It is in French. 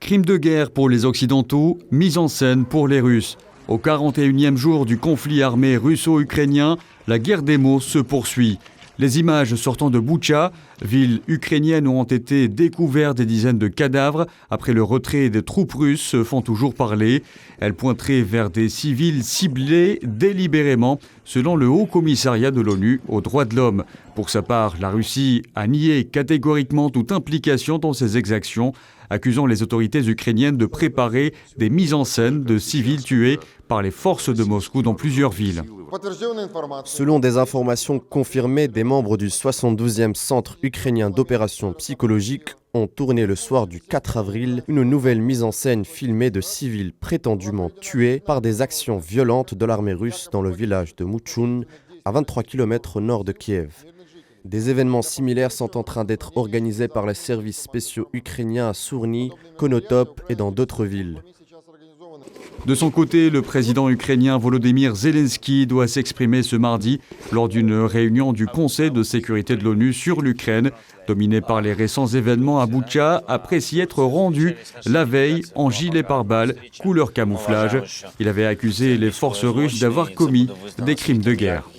Crime de guerre pour les Occidentaux, mise en scène pour les Russes. Au 41e jour du conflit armé russo-ukrainien, la guerre des mots se poursuit. Les images sortant de Boutcha, ville ukrainienne où ont été découverts des dizaines de cadavres après le retrait des troupes russes, font toujours parler. Elles pointeraient vers des civils ciblés délibérément, selon le Haut Commissariat de l'ONU aux droits de l'homme. Pour sa part, la Russie a nié catégoriquement toute implication dans ces exactions, accusant les autorités ukrainiennes de préparer des mises en scène de civils tués par les forces de Moscou dans plusieurs villes. Selon des informations confirmées, des membres du 72e Centre ukrainien d'opérations psychologiques ont tourné le soir du 4 avril une nouvelle mise en scène filmée de civils prétendument tués par des actions violentes de l'armée russe dans le village de Mouchoun, à 23 km au nord de Kiev. Des événements similaires sont en train d'être organisés par les services spéciaux ukrainiens à Sourny, Konotop et dans d'autres villes. De son côté, le président ukrainien Volodymyr Zelensky doit s'exprimer ce mardi lors d'une réunion du Conseil de sécurité de l'ONU sur l'Ukraine, dominé par les récents événements à Boutcha, après s'y être rendu la veille en gilet pare-balles, couleur camouflage. Il avait accusé les forces russes d'avoir commis des crimes de guerre.